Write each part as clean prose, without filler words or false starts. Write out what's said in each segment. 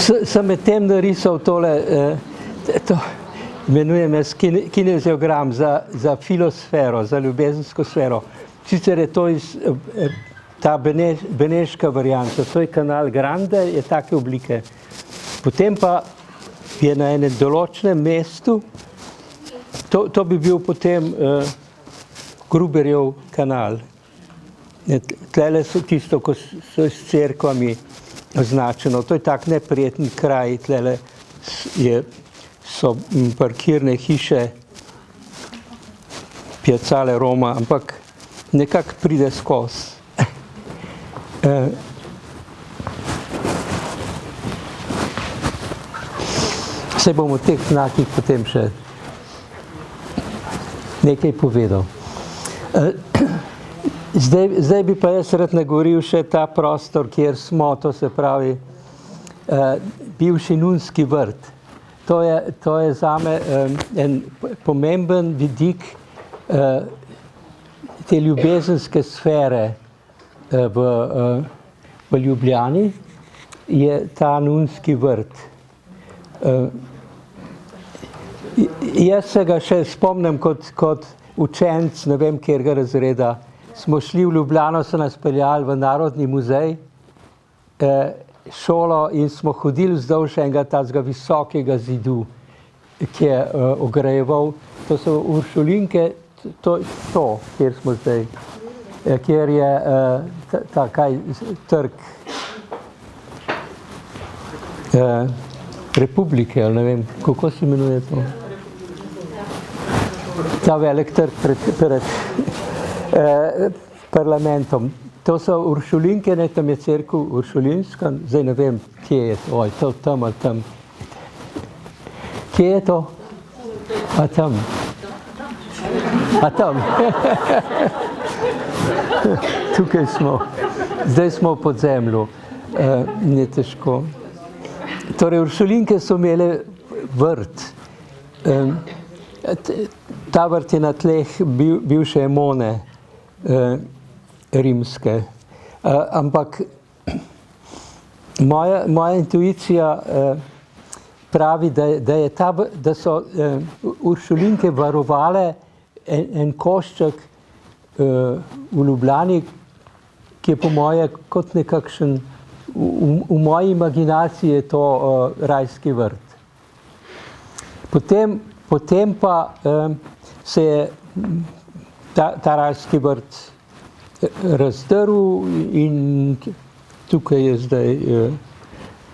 Sem med tem narisal tole, to imenujem jaz kineziogram za filosfero, za ljubezensko sfero. Sicer je to ta beneška varianta, to je kanal Grande, je take oblike. Potem pa je na enem določenem mestu, to bi bil potem Gruberjev kanal. Tlele so tisto, ko so s cerkvami označeno. To je tak neprijeten kraj, tlele so parkirne hiše, Piazzale Roma, ampak nekako pride skozi. Saj bom o teh znakih potem še nekaj povedal. Zdaj bi pa jaz rad nagovoril še ta prostor, kjer smo, to se pravi bivši Nunski vrt. To je zame en pomemben vidik te ljubezenske sfere v Ljubljani, je ta Nunski vrt. Jaz se ga še spomnim kot učenec, ne vem katerega razreda, smo šli v Ljubljano, so nas peljali v Narodni muzej, šolo, in smo hodili vzdolž enega tazga visokega zidu, ki je ograjeval, to so Uršulinke, kjer smo zdaj, kjer je trg Republike, ali ne vem, kako se imenuje to? Ta velik trg pred parlamentom. To so Uršulinke, tam je cerkev Uršulinska, zdaj ne vem, kje je to, to tam ali tam. Kje je to? A tam. A tam. Tukaj smo. Zdaj smo v podzemlju. Ni težko. Torej, Uršulinke so imele vrt. Ta vrt je na tleh bivše Emone rimske. Ampak moja intuicija pravi, da so Uršulinke varovale en košček v Ljubljani, ki je po moje kot nekakšen, v moji imaginaciji je to rajski vrt. Potem pa se je ta rajski vrt razdrl in tukaj je zdaj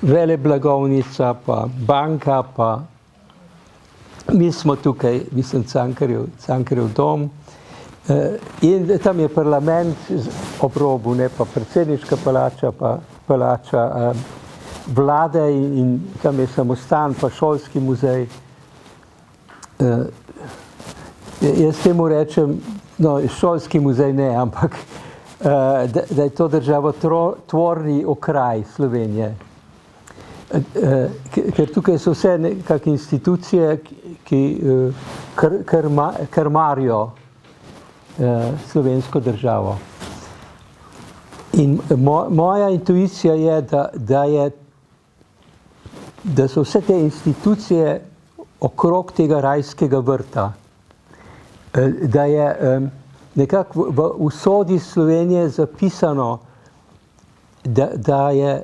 veleblagovnica, pa banka, pa mi smo tukaj, mislim, Cankarjev dom, in tam je parlament ob robu, ne pa predsedniška palača, pa palača vlade, in tam je samostan, pa šolski muzej. Jaz temu rečem, no, šolski muzej ne, ampak da je to državotvorni okraj Slovenije. Ker tukaj so vse nekakšne institucije, ki krmarijo slovensko državo. In moja intuicija je, da so vse te institucije okrog tega rajskega vrta, da je nekako v usodi Slovenije zapisano, da je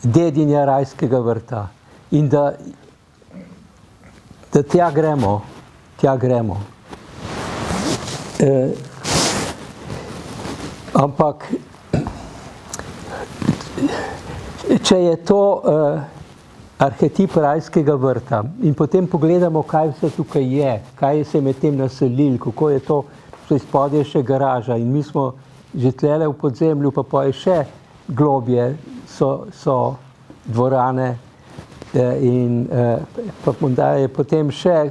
dedinja rajskega vrta in da tja gremo. Ampak, če je to arhetip rajskega vrta in potem pogledamo, kaj vse tukaj je, kaj se je med tem naselil, kako je to, spodaj je še garaža in mi smo že tlele v podzemlju, pa je še globje, so dvorane in pa je potem še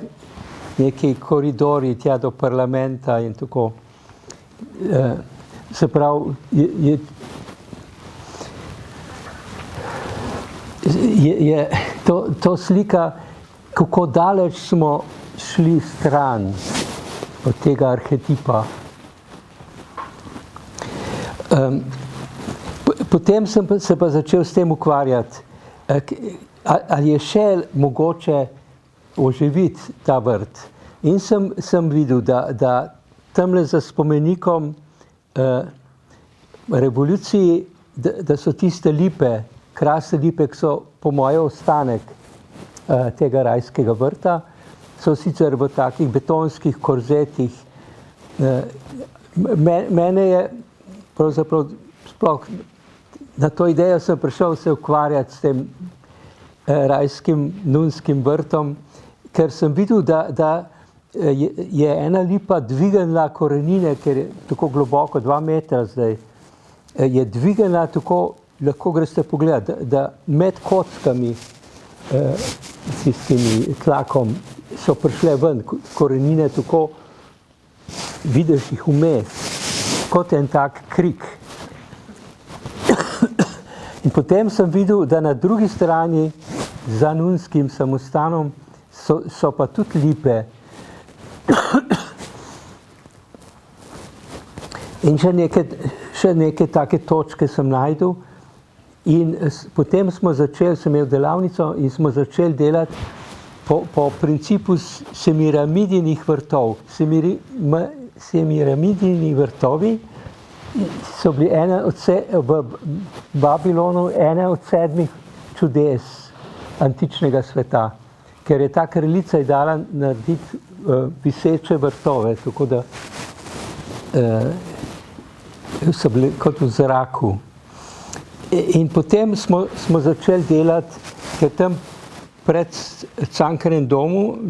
neki koridori tja do parlamenta in tako. Se pravi, je to slika, kako daleč smo šli stran od tega arhetipa. Potem sem se pa začel s tem ukvarjati. ali je še mogoče oživiti ta vrt. In sem videl, da tamle za spomenikom revoluciji, da so tiste lipe, krasne lipe, ki so po moje ostanek tega rajskega vrta, so sicer v takih betonskih korzetih. Mene je pravzaprav sploh na to idejo sem prišel se ukvarjati s tem rajskim nunskim vrtom, ker sem videl, da je ena lipa dvignila korenine, ker je tako globoko, 2 metra zdaj, je dvignila tako, lahko greste pogledati, da med kockami s tistimi tlakom so prišle ven korenine, tako vidiš jih vmes, kot en tak krik. In potem sem videl, da na drugi strani za nunskim samostanom so pa tudi lipe. In še neke take točke sem najdel. In potem smo začeli, sem imel delavnico in smo začeli delati po principu semiramidnih vrtov. Semiramidni vrtovi so bili v Babilonu ene od 7 čudes antičnega sveta, ker je ta kraljica je dala narediti viseče vrtove, tako da so bili kot v zraku. In potem smo začeli delati, ker tam pred Cankarjevim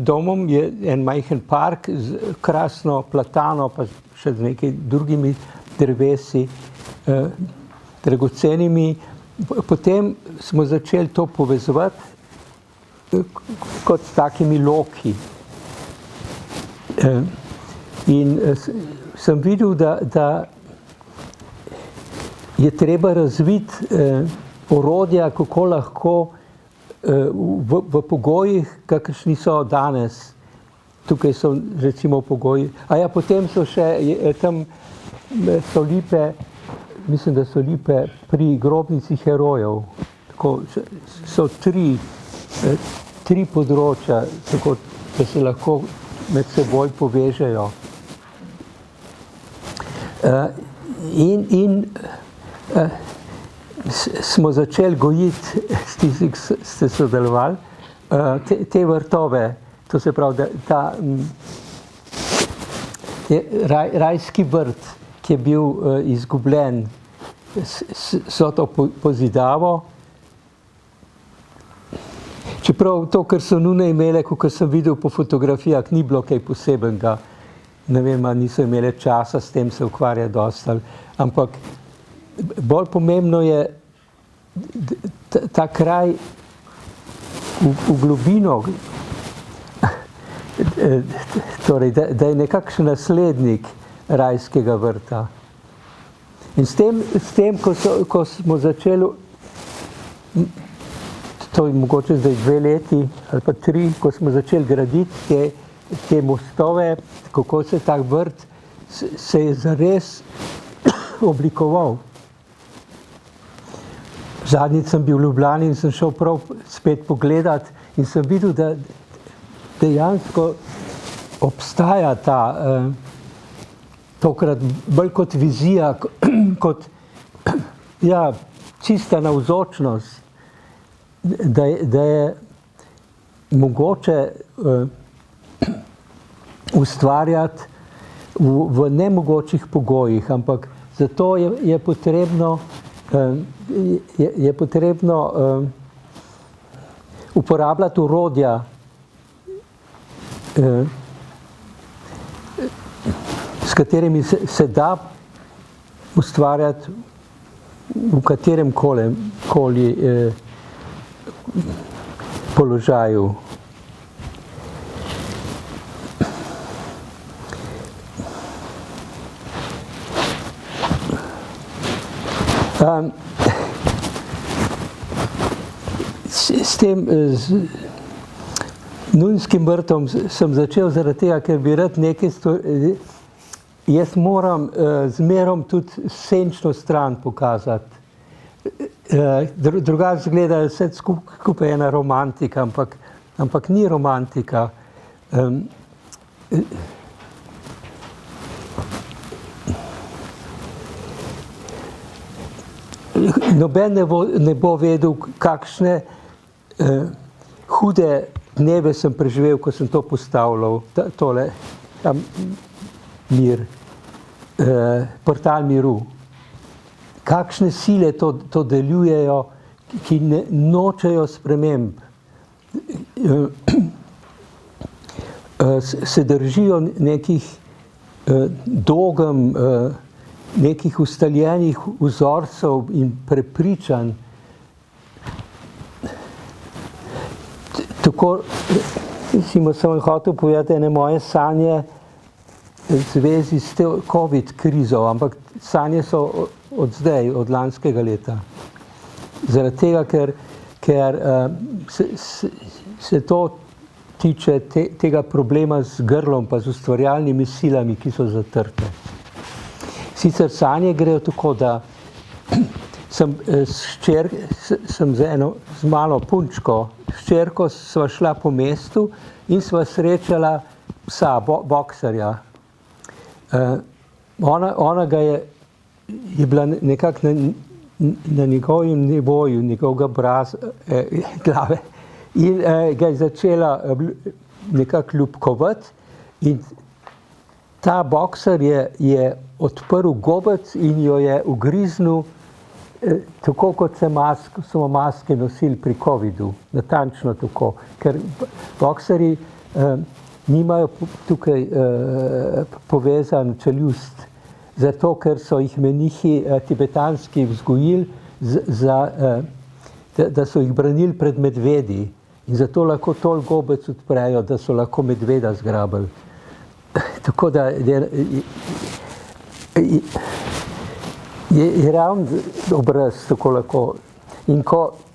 domom je en majhen park, krasno platano, pa še z nekaj drugimi drevesi, dragocenimi. Potem smo začeli to povezovati kot s takimi loki. In sem videl, da je treba razviti orodja, kako lahko v pogojih, kakršni so danes. Tukaj so recimo pogoji. Potem so še tam so lipe, mislim, da so lipe pri grobnici herojev. Tako, so tri področja, tako, da se lahko med seboj povežejo. In smo začeli gojiti, s tistim, ki ste sodelovali, te vrtove. To se pravi, da rajski vrt, ki je bil izgubljen, so to pozidavo. Čeprav to, kar so nune imele, kot sem videl po fotografijah, ni bilo kaj posebenega. Ne vem, niso imele časa s tem se ukvarjati dosti. Ampak bolj pomembno je ta kraj v globino, torej, da je nekakšen naslednik rajskega vrta. In s tem ko smo začeli, to je mogoče zdaj 2 leti ali pa 3, ko smo začeli graditi te mostove, kako se tak vrt se je zares oblikoval. Zadnjič sem bil v Ljubljani in sem šel prav spet pogledat in sem videl, da dejansko obstaja ta, tokrat bolj kot vizija, kot čista navzočnost, da je mogoče ustvarjati v nemogočih pogojih, ampak zato je potrebno uporabljati orodja, s katerimi se da ustvarjati v katerem koli položaju. S tem nunskim vrtom sem začel zaradi tega, ker bi rad nekaj stvari. Jaz moram zmerom tudi senčno stran pokazati. Drugače izgleda vse skupaj ena romantika, ampak ni romantika. Noben ne bo vedel, kakšne hude dneve sem preživel, ko sem to postavljal, tole mir, portal miru. Kakšne sile to delujejo, ki nočejo sprememb. Se držijo nekih dogem, nekih ustaljenih vzorcev in prepričanj. Tako, recimo, sem hotel povedati ene moje sanje v zvezi s te COVID krizo, ampak sanje so od zdaj, od lanskega leta. Zaradi tega, ker se to tiče tega problema z grlom pa z ustvarjalnimi silami, ki so zatrte. Sicer sanje grejo tako, da sem z malo punčko, hčerko sva šla po mestu in sva srečala psa, boksarja. Ona ga je bila nekako na njegovem nivoju, njegovega glave in ga je začela nekako ljubkovati in ta boksar je odprl gobec in jo je ugriznil, tako kot smo maske nosili pri covidu, natančno tako, ker boksarji nimajo tukaj povezan čeljust, zato ker so jih menihi tibetanski vzgojili, da so jih branili pred medvedi in zato lahko toliko gobec odprejo, da so lahko medveda zgrabili. Tako da je ravno obraz tako lahko. In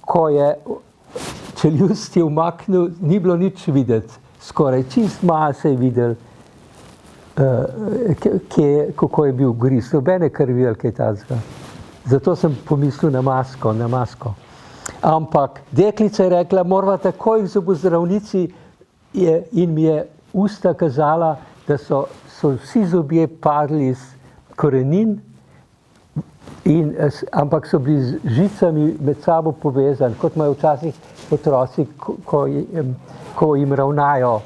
ko je čeljusti umaknil, ni bilo nič videti. Skoraj čist malo se je videl, kako je bil ugriz. Nobene krvi ali kaj takega. Zato sem pomislil na masko. Ampak deklica je rekla, morava takoj k zobozdravnici in mi je usta kazala, da so vsi zobje padli iz korenin, ampak so bili z žicami med sabo povezani, kot imajo včasih otroci, ko jim ravnajo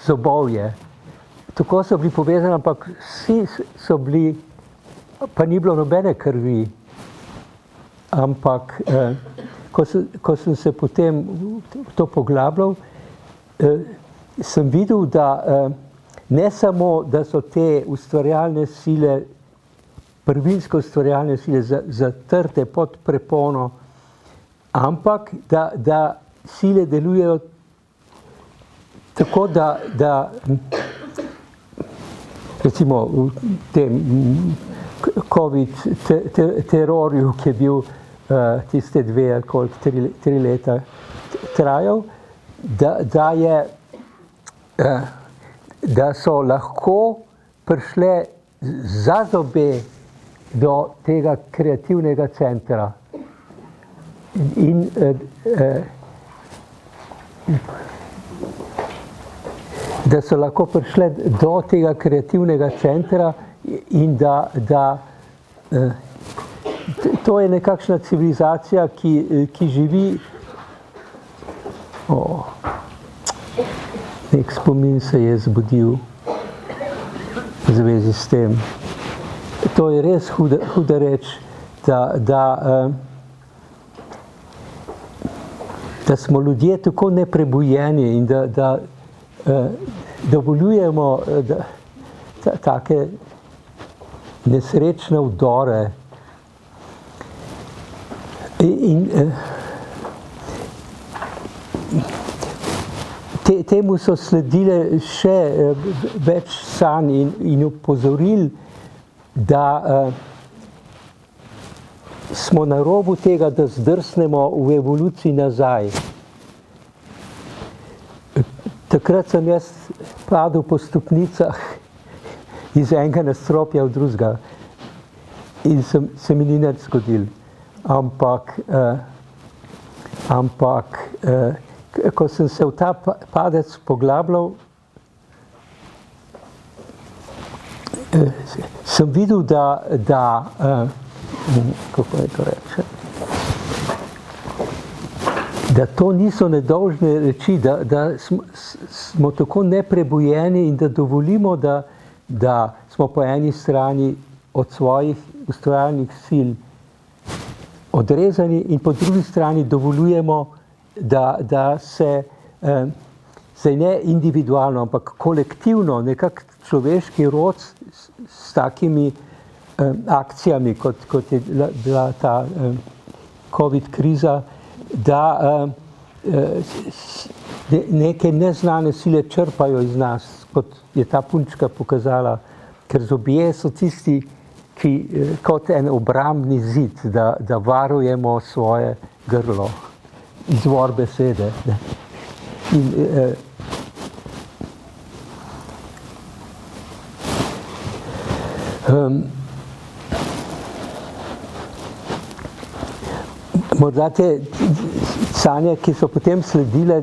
zobovje. Tako so bili povezani, ampak vsi so bili, pa ni bilo nobene krvi. Ampak ko sem se potem to poglabljal, sem videl, da ne samo, da so te ustvarjalne sile, prvinske ustvarjalne sile zatrte pod prepono, ampak da sile delujejo tako, da recimo v tem COVID terorju, ki je bil tiste 2 ali koliko 3 leta trajal, da so lahko prišle za zobe do tega kreativnega centra. In da so lahko prišle do tega kreativnega centra in da to je nekakšna civilizacija, ki živi. Nek spomin se je zbudil v zvezi s tem. To je res huda reč, da smo ljudje tako neprebujeni in da dovoljujemo take nesrečne vdore. Temu so sledile še več sanj in opozoril, da smo na robu tega, da zdrsnemo v evoluciji nazaj. Takrat sem jaz padel po stopnicah iz enega nadstropja v drugega in se mi ni nič zgodilo. ampak ko sem se v ta padec poglabljal, sem videl, kako je to reče, da to niso nedolžne reči, da smo tako neprebujeni in da dovolimo, da smo po eni strani od svojih ustvarjalnih sil odrezani in po drugi strani dovoljujemo, da se ne individualno, ampak kolektivno, nekako človeški rod s takimi akcijami, kot je bila ta COVID kriza, da neke neznane sile črpajo iz nas, kot je ta punčka pokazala, ker zobje so tisti, ki kot en obrambni zid, da varujemo svoje grlo, izvor besede. In, morda te sanje, ki so potem sledile,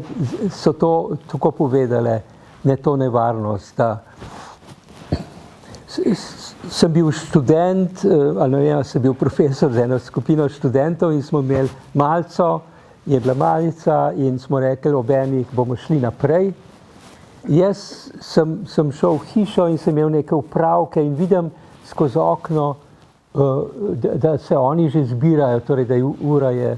so to tako povedale, ne to nevarnost, da sem bil študent, ali ne vem, sem bil profesor z eno skupino študentov in smo imeli malico, je bila malica in smo rekli, ob enih bomo šli naprej. Jaz sem šel v hišo in sem imel neke upravke in vidim skozi okno, da se oni že zbirajo, torej da ura je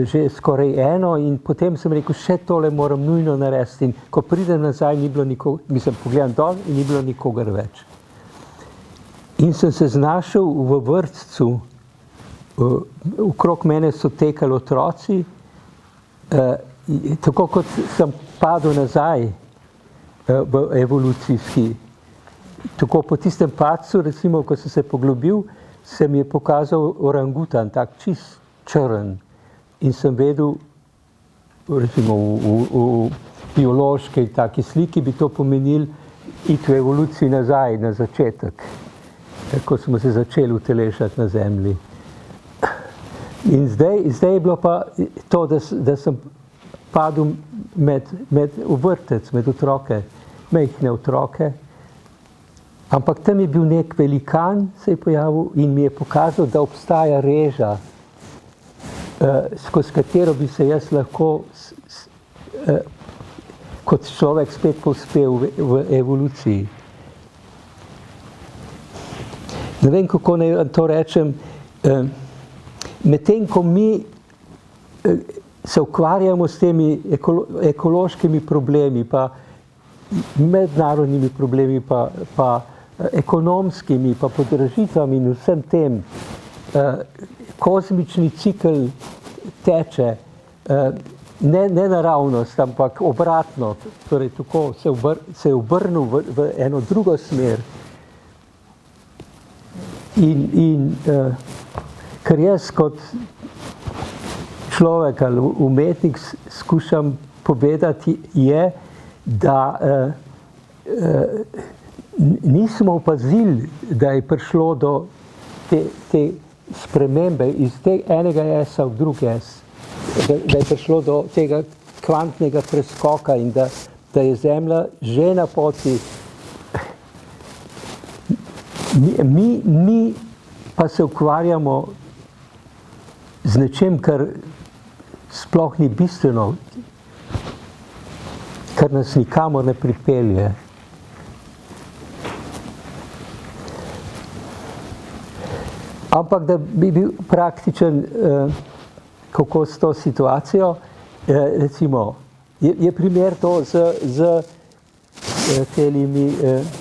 že skoraj eno in potem sem rekel, še tole moram nujno narediti in ko pridem nazaj, ni bilo nikogar, mislim, pogledam dol in ni bilo nikogar več. In sem se znašel v vrtcu, okrog mene so tekali otroci, tako kot sem padel nazaj v evolucijski. Tako po tistem padcu, recimo, ko sem se poglobil, se mi je pokazal orangutan, tak čist črn. In sem vedel, recimo v biološki taki sliki bi to pomenil iti v evoluciji nazaj, na začetek, ko smo se začeli utelešati na zemlji. In zdaj je bilo pa to, da sem padel v vrtec, med otroke, majhne otroke, ampak tam je bil nek velikan, se je pojavil in mi je pokazal, da obstaja reža, skozi katero bi se jaz lahko kot človek spet povzpel v evoluciji. Ne vem, kako naj to rečem, medtem ko mi se ukvarjamo s temi ekološkimi problemi, pa mednarodnimi problemi, pa ekonomskimi, pa podražitvami in vsem tem, kozmični cikl teče, ne naravnost, ampak obratno, torej tako se je obrnil v eno drugo smer. In kar jaz kot človek ali umetnik skušam povedati je, da nismo opazili, da je prišlo do te spremembe iz enega S-a v drugi S, da je prišlo do tega kvantnega preskoka in da je Zemlja že na poti. Mi pa se ukvarjamo z nečem, kar sploh ni bistveno, kar nas nikamor ne pripelje. Ampak da bi bil praktičen, kako s to situacijo, recimo, je primer to z temi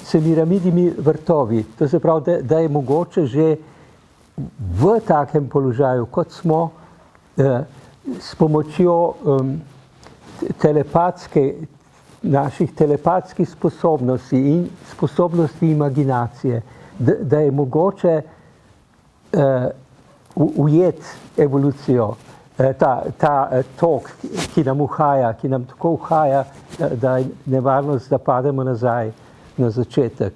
semiramidnimi vrtovi. To se pravi, da je mogoče že v takem položaju, kot smo, s pomočjo naših telepatskih sposobnosti in sposobnosti imaginacije, da je mogoče ujeti evolucijo, ta tok, ki nam uhaja, ki nam tako uhaja, da je nevarnost, da pademo nazaj na začetek.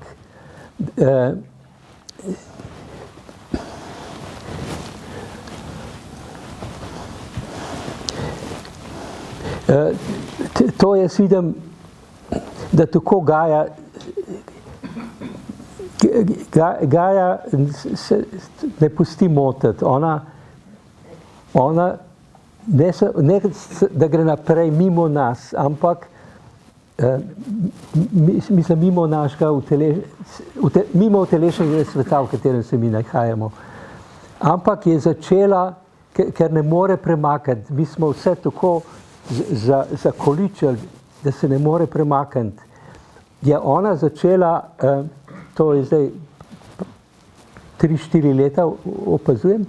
To jaz vidim, da tako Gaja se ne pusti motiti. Ona ne da gre naprej mimo nas, ampak mislim, mimo našega mimo utelešenega sveta, v katerem se mi nahajamo. Ampak je začela, ker ne more premakniti. Mi smo vse tako zakoličili, da se ne more premakniti. Je ona začela, to je zdaj 3-4 leta opazujem,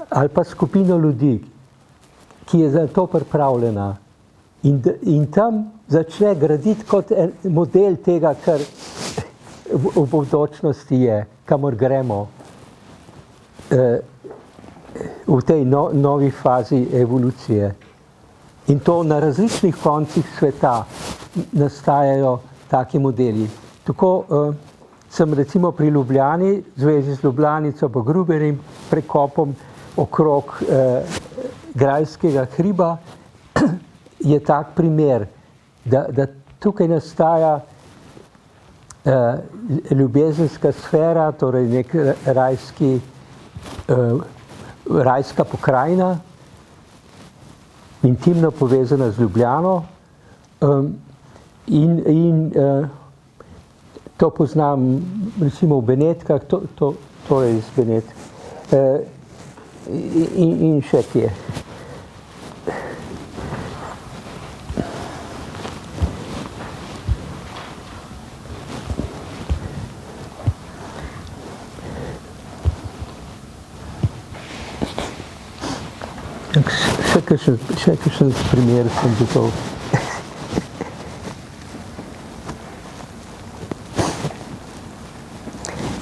ali pa skupino ljudi, ki je za to pripravljena in tam začne graditi kot model tega, kar v bodočnosti je, kamor gremo v tej novi fazi evolucije. In to na različnih koncih sveta nastajajo taki modeli. Tako sem recimo pri Ljubljani, v zvezi z Ljubljanico pa Gruberjem prekopom okrog Grajskega hriba, je tak primer, da tukaj nastaja ljubezenska sfera, torej nek rajska pokrajina, intimno povezana z Ljubljano, in to poznam recimo v Benetkah, to je iz Benetk, in še kje. Še kakšen primer sem gotovo.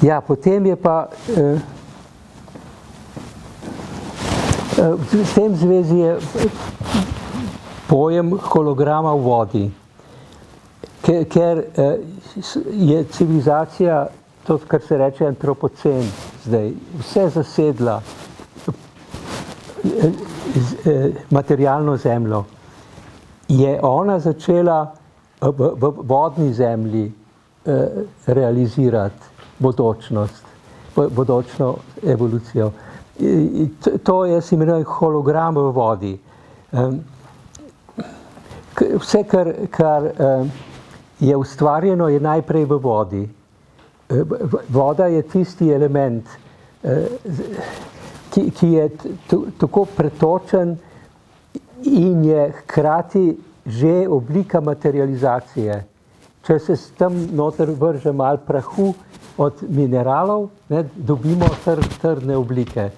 Ja, potem je pa v tem zvezi je pojem holograma v vodi, ker je civilizacija, to, kar se reče antropocen zdaj, vse zasedla materialno zemljo, je ona začela v vodni zemlji realizirati bodočno evolucijo. To jaz imenujem hologram v vodi. Vse, kar je ustvarjeno, je najprej v vodi. Voda je tisti element, ki je tako pretočen in je hkrati že oblika materializacije. Če se tam noter vrže malo prahu od mineralov, dobimo trdne oblike.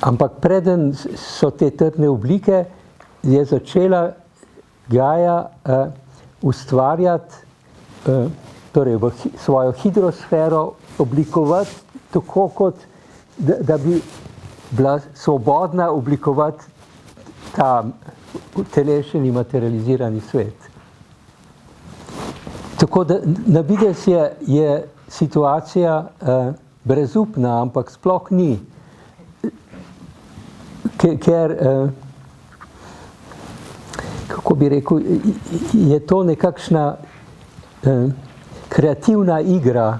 Ampak preden so te trdne oblike, je začela Gaja ustvarjati, torej svojo hidrosfero oblikovati tako, kot da bi bila svobodna oblikovati ta utelešeni, materializirani svet. Tako da na videz je situacija brezupna, ampak sploh ni. Ker, kako bi rekel, je to nekakšna kreativna igra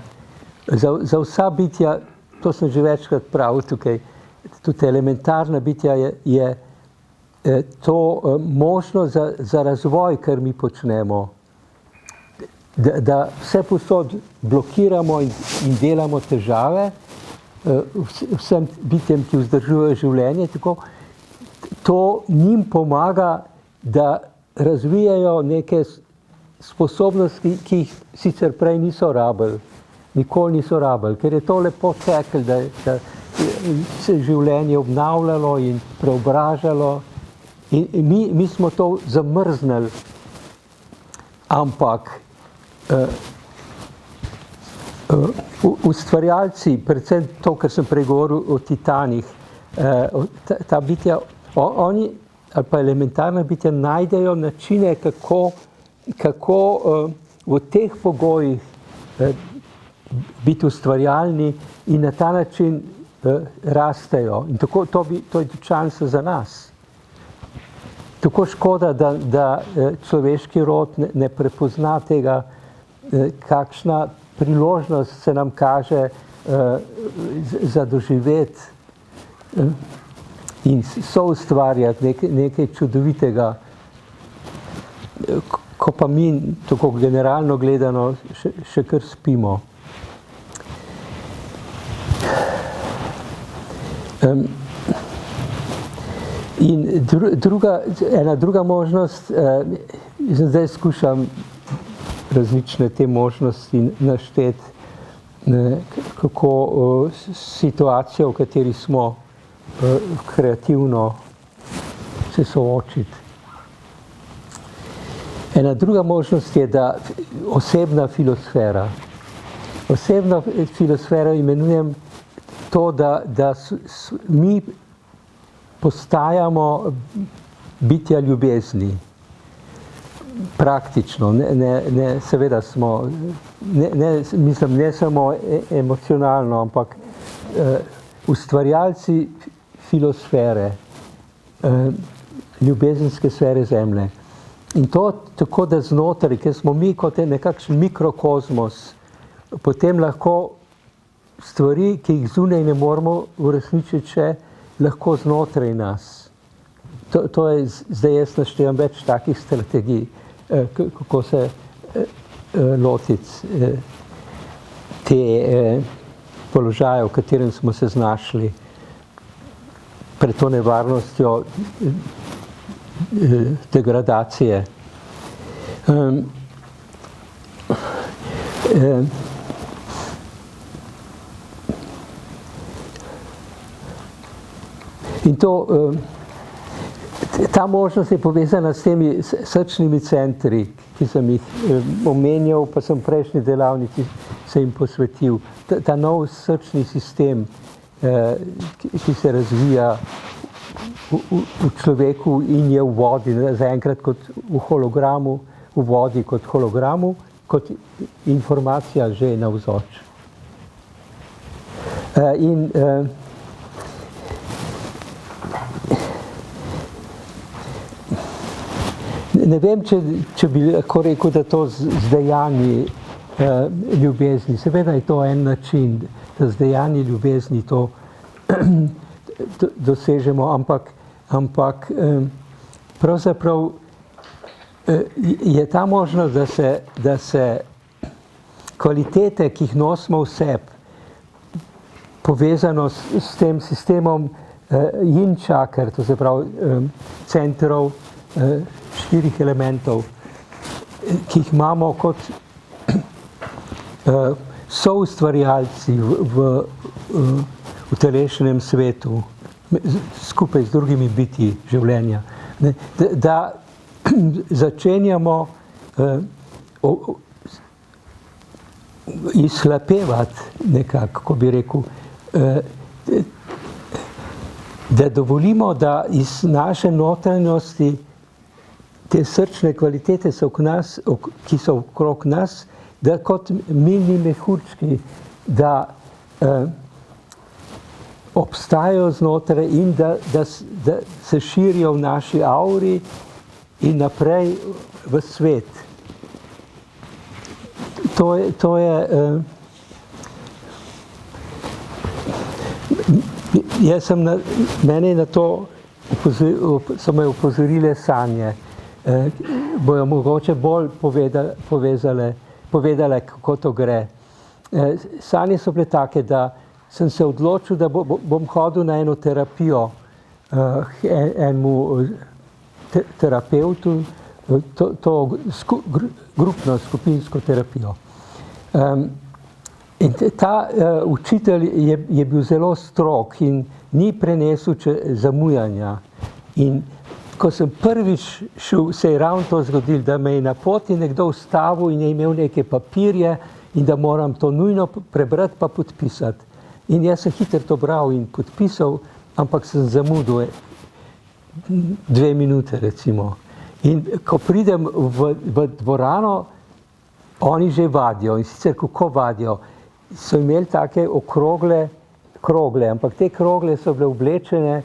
za vsa bitja, to sem že večkrat pravil tukaj, tudi elementarna bitja je to možnost za razvoj, kar mi počnemo. Da vse povsod blokiramo in delamo težave vsem bitjem, ki vzdržujejo življenje, tako to njim pomaga, da razvijajo neke sposobnosti, ki jih sicer prej niso rabili, nikoli niso rabili, ker je to lepo teklo, da se življenje obnavljalo in preobražalo. In mi smo to zamrznili, ampak ustvarjalci, predvsem to, kar sem prej govoril o titanih, ta bitja, oni, ali pa elementarna bitja, najdejo načine, kako v teh pogojih biti ustvarjalni in na ta način rastejo. In tako, to je tudi šansa za nas. Tako škoda, da človeški rod ne prepozna tega, kakšna priložnost se nam kaže za doživeti in soustvarjati nekaj čudovitega, ko pa mi, tako generalno gledano, še kar spimo. In ena druga možnost, zdaj skušam različne te možnosti našteti, kako situacijo, v kateri smo, kreativno se soočiti. Ena druga možnost je, da osebna filosfera. Osebna filosfera imenujem to, da mi postajamo bitja ljubezni. Praktično, seveda smo, mislim, ne samo emocionalno, ampak ustvarjalci filosfere, ljubezenske sfere Zemlje. In to tako, da znotraj, ker smo mi kot nekakšen mikrokozmos, potem lahko stvari, ki jih zunaj ne moremo uresničiti še, lahko znotraj nas. To je, zdaj jaz naštevam več takih strategij, kako se lotiti te položaje, v katerem smo se znašli, pred to nevarnostjo degradacije. In ta možnost je povezana s temi srčnimi centri, ki sem jih omenjal, pa sem v prejšnji delavnici se jim posvetil. Ta nov srčni sistem, ki se razvija v človeku in je v vodi, zaenkrat kot v hologramu, v vodi kot hologramu, kot informacija že navzoč. Ne vem, če bi lahko rekel, da to z dejanji ljubezni. Seveda je to en način, da z dejanji ljubezni to dosežemo, ampak pravzaprav je ta možnost, da se kvalitete, ki jih nosimo v sebi, povezano s tem sistemom yin čaker, to se pravi centrov, 4 elementov, ki jih imamo kot soustvarjalci v utelešenem svetu, skupaj z drugimi bitji življenja, da začenjamo izhlapevati nekako, kako bi rekel, da dovolimo, da iz naše notranjosti te srčne kvalitete so ki so okrog nas, da kot milni mehurčki, da obstajajo znotraj in da se širijo v naši auri in naprej v svet. To je mene na to so me upozorile sanje. Bojo mogoče bolj povedale, kako to gre. Sanje so bile take, da sem se odločil, da bom hodil na eno terapijo, enemu terapeutu, to grupno, skupinsko terapijo. In ta učitelj je bil zelo strog in ni prenesel zamujanja. In ko sem prvič šel, se je ravno to zgodilo, da me je na poti nekdo ustavil in je imel neke papirje in da moram to nujno prebrati pa podpisati. In jaz sem hitro to bral in podpisal, ampak sem zamudil 2 minute recimo. In ko pridem v dvorano, oni že vadijo in sicer kako vadijo. So imeli take okrogle krogle, ampak te krogle so bile oblečene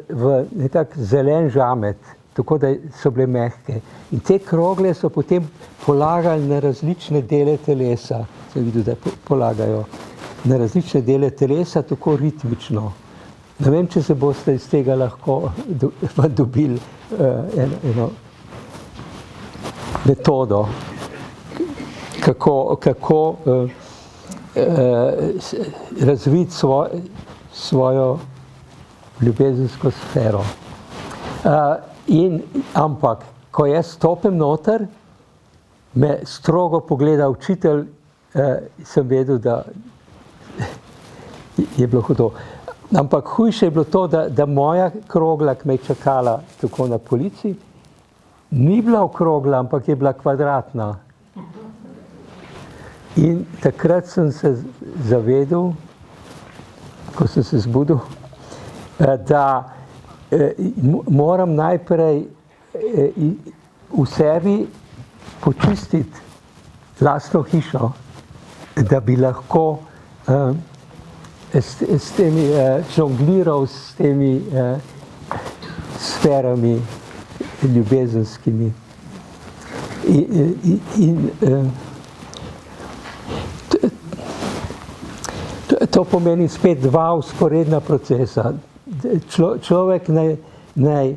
v nekak zelen žamet, tako da so bile mehke. In te krogle so potem polagali na različne dele telesa. Sem videl, da polagajo na različne dele telesa, tako ritmično. Ne vem, če se boste iz tega lahko dobili eno metodo, kako razviti svojo ljubezensko sfero. Ampak, ko jaz stopim noter, me strogo pogleda učitelj, sem vedel, da je bilo hudo. Ampak hujše je bilo to, da moja krogla, ki me je čakala tako na polici, ni bila okrogla, ampak je bila kvadratna. In takrat sem se zavedel, ko sem se zbudil, da moram najprej v sebi počistiti lastno hišo, da bi lahko s temi žongliral s temi sferami ljubezenskimi. To pomeni spet dva vzporedna procesa. Človek naj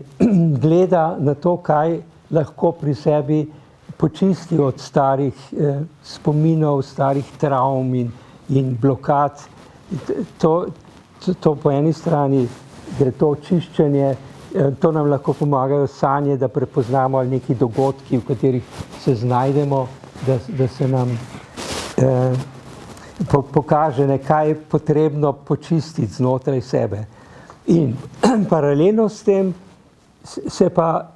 gleda na to, kaj lahko pri sebi počisti od starih spominov, starih travm in blokad. To po eni strani gre to čiščenje, to nam lahko pomagajo sanje, da prepoznamo ali neki dogodki, v katerih se znajdemo, da se nam pokaže, kaj je potrebno počistiti znotraj sebe. In paralelno s tem se pa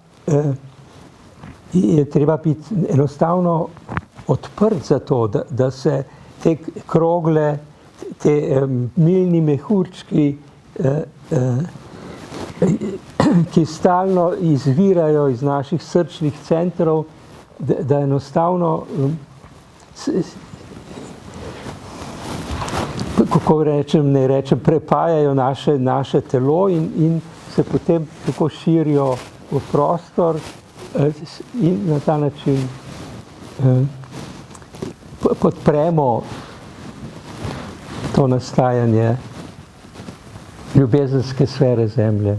je treba biti enostavno odprt za to, da se te krogle, te milni mehurčki, ki stalno izvirajo iz naših srčnih centrov, da enostavno, kako ne rečem, prepajajo naše telo in se potem tako širijo v prostor in na ta način podpremo to nastajanje ljubezenske sfere Zemlje.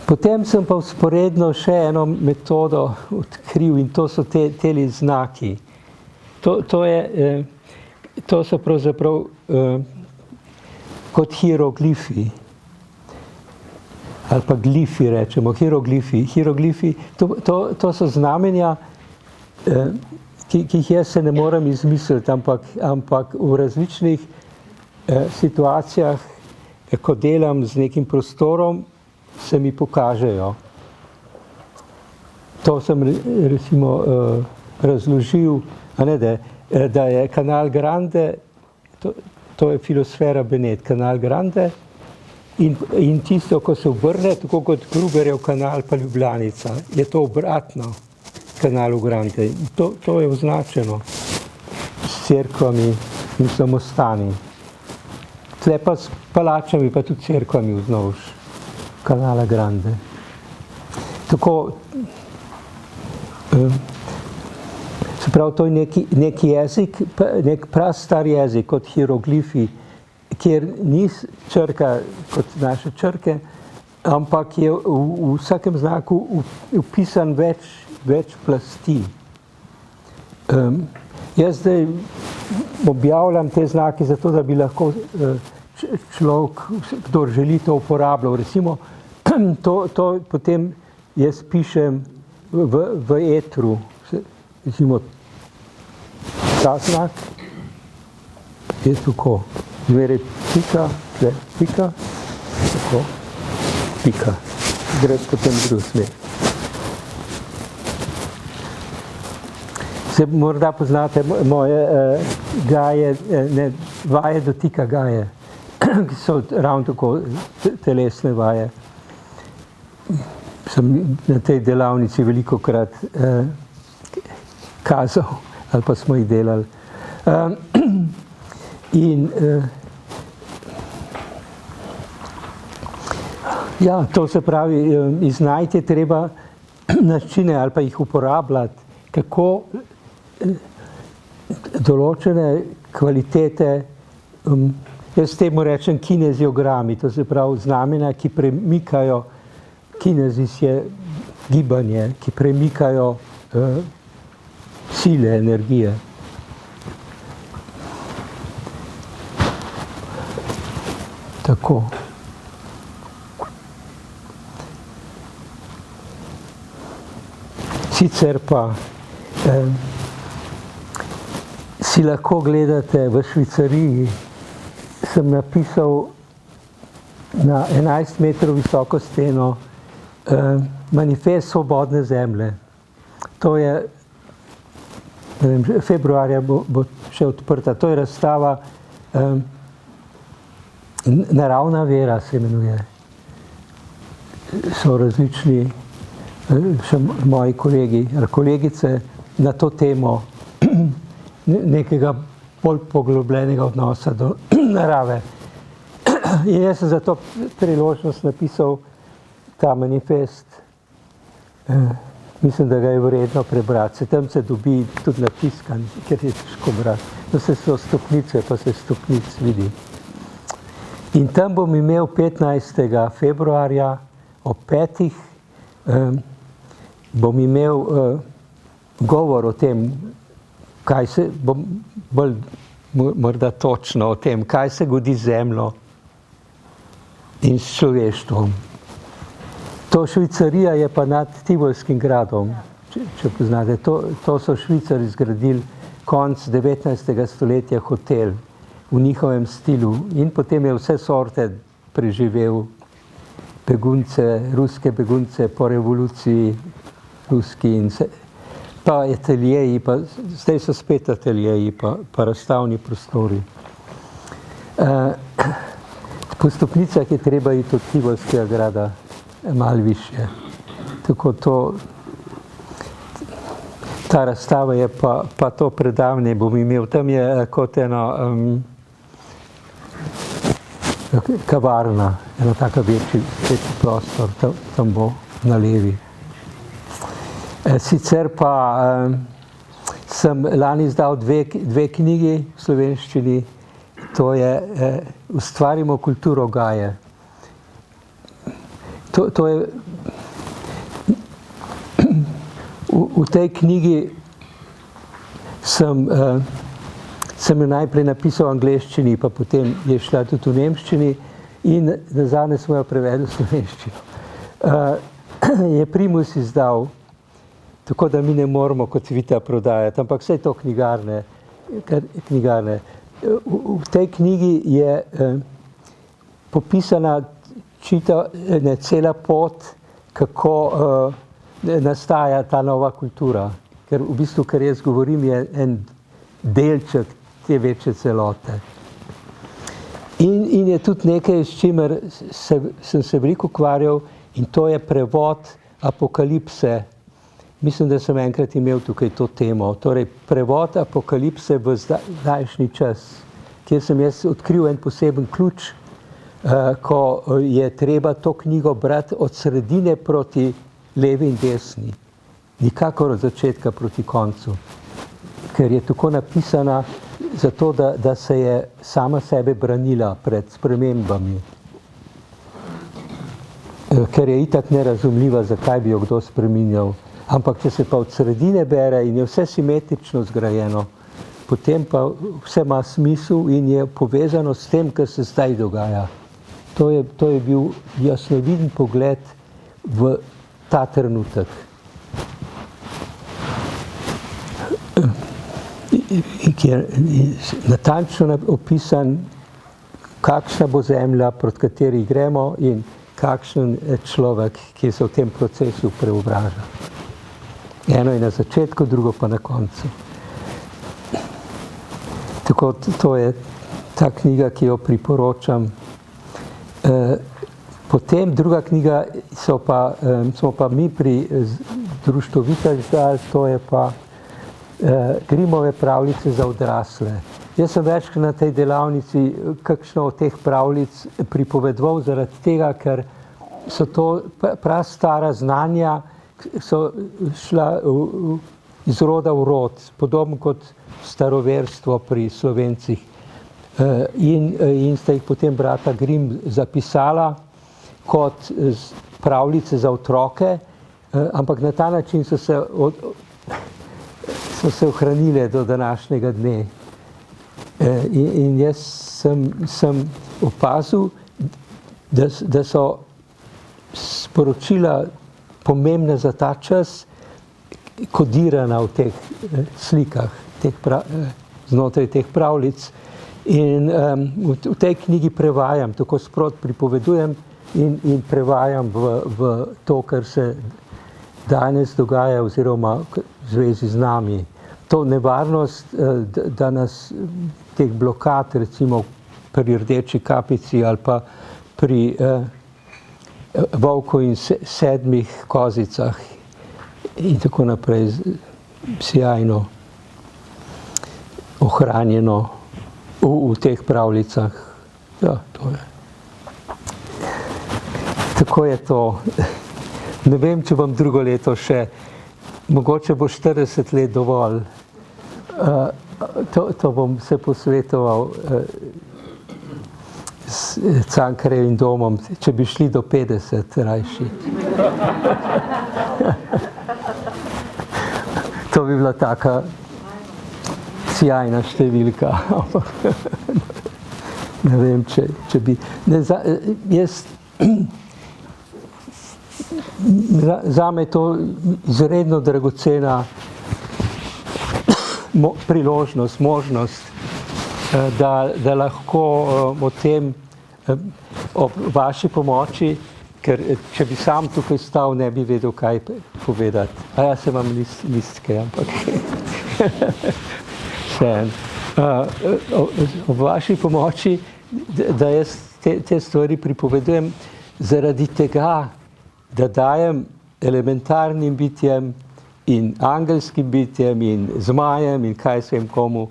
Potem sem pa vzporedno še eno metodo odkril in to so teli znaki. To so pravzaprav kot hieroglifi. Ali pa glifi rečemo, hieroglifi. Hieroglifi, to so znamenja, ki jih jaz se ne morem izmisliti, ampak v različnih situacijah, ko delam z nekim prostorom, se mi pokažejo. To sem recimo razložil, da je Canal Grande, to je filosfera Benet, Canal Grande, in tisto, ko se obrne, tako kot Gruberjev kanal pa Ljubljanica, je to obratno Canalu Grande. To je označeno s cerkvami in samostani. Tle pa s palačami, pa tudi cerkvami vzdolž Canala Grande. Tako, se pravi, to je neki jezik, nek prastar jezik kot hieroglifi, kjer ni črka kot naše črke, ampak je v vsakem znaku vpisan več plasti. Jaz zdaj objavljam te znake zato, da bi lahko človek, kdor želi, to uporabljal. Recimo, to potem jaz pišem v etru. Recimo, ta znak je tako. Zmeraj pika, pika, tako, pika. Gre potem v drugo smer. Se morda poznate moje gaje, vaje dotika gaje, ki so ravno tako telesne vaje. sem na tej delavnici velikokrat kazal ali pa smo jih delali. Ja, to se pravi, iznajti je treba načine ali pa jih uporabljati, kako določene kvalitete, jaz temu rečem kineziogrami, to se pravi znamenja, ki premikajo, kinezis je gibanje, ki premikajo sile, energije. Tako. Sicer pa si lahko gledate v Švicariji, sem napisal na 11 metrov visoko steno manifest svobodne zemlje. To je, ne vem, februarja bo še odprta, to je razstava Naravna vera se imenuje. So različni še moji kolegi, kolegice na to temo nekega bolj poglobljenega odnosa do narave. In jaz sem za to priložnost napisal ta manifest. Mislim, da ga je vredno prebrati. Tam se dobi tudi natiskan, ker je težko brati. To so stopnice, pa se stopnic vidi. In tam bom imel 15. februarja ob 5. Bom imel govor o tem, kaj se, bom bolj morda točno o tem, kaj se godi z zemljo in s človeštvom. To Švicarija je pa nad Tivolskim gradom, če poznate. To so Švicari zgradili konec 19. stoletja hotel v njihovem stilu in potem je vse sorte preživel, begunce, ruske begunce po revoluciji, ruski in se, pa ateljeji, pa zdaj so spet ateljeji, pa razstavni prostori. Po stopnicah je treba iti od Tivolskega grada malo višje. Tako ta razstava je pa to predavanje bom imel. Tam je kot eno kavarna, eno taka večji prostor, tam bo na levi. Sicer pa sem lani izdal dve knjigi v slovenščini, to je Ustvarimo kulturo Gaje. To je v tej knjigi sem jo najprej napisal v angleščini, pa potem je šla tudi v nemščini in nazadnje smo jo prevedli v slovenščino. Je Primus izdal, tako da mi ne moramo kot Vita prodajati, ampak vse to knjigarne. V tej knjigi je popisana cela pot, kako nastaja ta nova kultura. Ker v bistvu, kar jaz govorim, je en delček te večje celote. In je tudi nekaj, s čimer sem se veliko ukvarjal, in to je prevod Apokalipse. Mislim, da sem enkrat imel tukaj to temo. Torej, prevod Apokalipse v zdajšnji čas, kjer sem jaz odkril en poseben ključ, ko je treba to knjigo brati od sredine proti levi in desni. Nikakor od začetka proti koncu. Ker je tako napisana zato, da se je sama sebe branila pred spremembami. Ker je itak nerazumljiva, zakaj bi jo kdo spreminjal. Ampak če se pa od sredine bere in je vse simetrično zgrajeno, potem pa vse ima smisel in je povezano s tem, kar se zdaj dogaja. To je bil jasnoviden pogled v ta trenutek. Kjer je natančno opisan, kakšna bo zemlja, proti kateri gremo in kakšen je človek, ki se v tem procesu preobraža. Eno je na začetku, drugo pa na koncu. Tako to je ta knjiga, ki jo priporočam. Potem druga knjiga smo pa mi pri društvu Vitel izdali, to je pa Grimove pravljice za odrasle. Jaz sem večkrat na tej delavnici kakšno od teh pravljic pripovedoval zaradi tega, ker so to prastara znanja, so šla iz roda v rod, podobno kot staroverstvo pri Slovencih. In sta jih potem brata Grimm zapisala kot pravljice za otroke, ampak na ta način so se ohranile do današnjega dne. In jaz sem opazil, da so sporočila pomembna za ta čas, kodirana v teh slikah, znotraj teh pravljic. In v tej knjigi prevajam, tako sproti pripovedujem in prevajam v to, kar se danes dogaja oziroma v zvezi z nami. To nevarnost, da nas teh blokad, recimo pri Rdeči kapici ali pa pri Volku in 7 kozicah in tako naprej, sjajno ohranjeno v teh pravljicah. Ja, to je. Tako je to. Ne vem, če bom drugo leto še, mogoče bo 40 let dovolj. To bom se posvetoval s Cankarjevim domom, če bi šli do 50 rajši. To bi bila taka sjajna številka. Ne vem, če bi... Zame je to izredno dragocena priložnost, možnost, da lahko o tem ob vaši pomoči, ker če bi sam tukaj stal, ne bi vedel, kaj povedati. A jaz imam listke, ampak ob vaši pomoči, da jaz te stvari pripovedujem zaradi tega, da dajem elementarnim bitjem in angelskim bitjem in zmajem in kaj se jim komu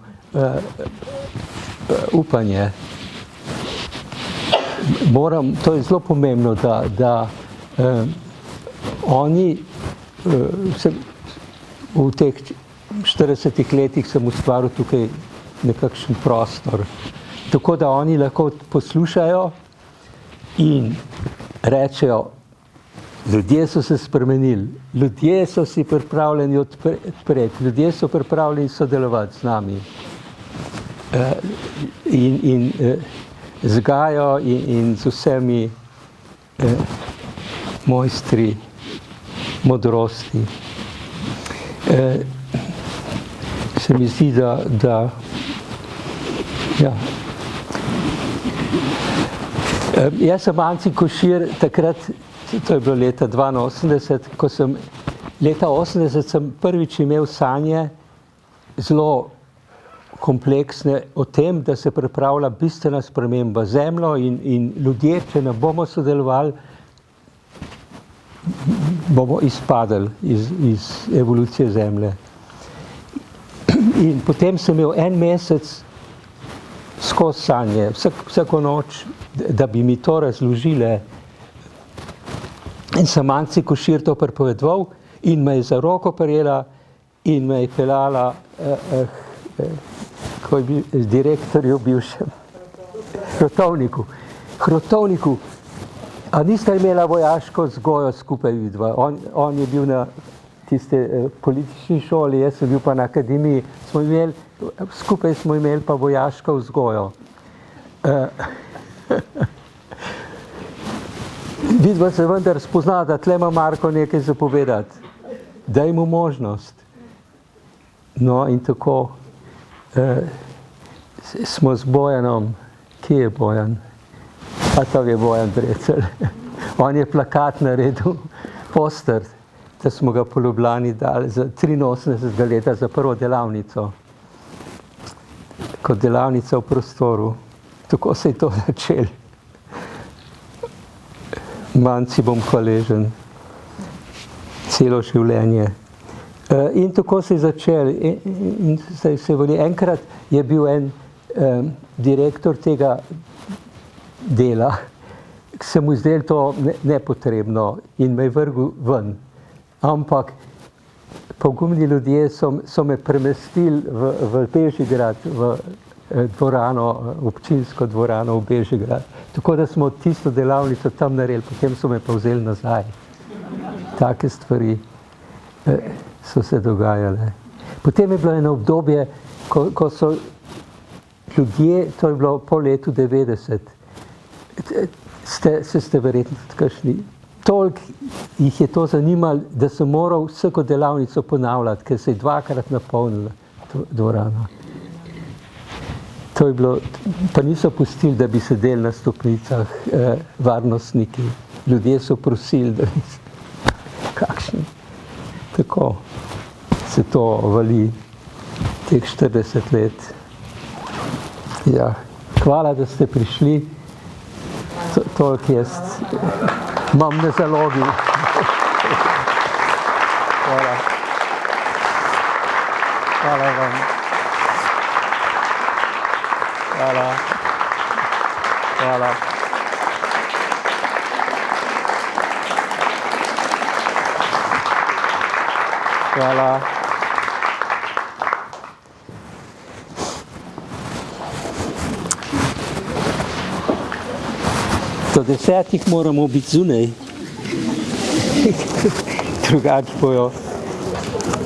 upanje. To je zelo pomembno, da oni v teh 40 letih sem ustvaril tukaj nekakšen prostor, tako da oni lahko poslušajo in rečejo, ljudje so se spremenili, ljudje so si pripravljeni odpreti, ljudje so pripravljeni sodelovati z nami. In z Gajo in z vsemi mojstri modrosti. Se mi zdi, da ja. Jaz sem Anci Košir takrat, to je bilo leta 82, ko sem leta 80 sem prvič imel sanje zelo kompleksne o tem, da se pripravlja bistvena sprememba zemljo in ljudje, če ne bomo sodelovali, bomo izpadli iz evolucije zemlje. In potem sem imel en mesec skozi sanje, vsako noč, da bi mi to razložile. In sem Anci Košir to pripovedoval in me je za roko prijela in me je peljala ko je bil direktorju bivšem Hrotovniku. A nista imela vojaško vzgojo skupaj vidva? On je bil na tiste politični šoli, jaz sem bil pa na akademiji. Skupaj smo imeli pa vojaško vzgojo. Vidva se vendar spozna, da tle ima Marko nekaj zapovedati. Daj mu možnost. No in tako smo z Bojanom, kje je Bojan? A to je Bojan Brecelj. On je plakat naredil, poster, da smo ga po Ljubljani dali za 83. leta za prvo delavnico. Kot delavnica v prostoru. Tako se je to začelo. manj si bom hvaležen celo življenje. In tako se je začel. Enkrat je bil en direktor tega dela, ki se mu zdelo to nepotrebno in me je vrgel ven. Ampak pogumni ljudje so me premestili v Bežigrad, v dvorano, občinsko dvorano v Bežigrad. Tako da smo tisto delavnico tam naredili, potem so me pa vzeli nazaj. Take stvari so se dogajale. Potem je bilo eno obdobje, ko so ljudje, to je bilo po letu 90, ste verjetno kakšni, toliko jih je to zanimalo, da sem moral vsako delavnico ponavljati, ker se je dvakrat napolnila dvorana. To je bilo, pa niso pustili, da bi sedeli na stopnicah varnostniki. Ljudje so prosili, da bi kakšni. Tako se to vali teh 40 let. Ja, hvala, da ste prišli. Toliko jaz imam na zalogi. Hvala. Hvala vam. Hvala. Hvala. Hvala. Do 10 moramo biti zunaj. Drugače bojo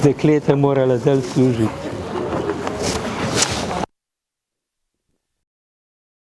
dekleta morala dalj služiti.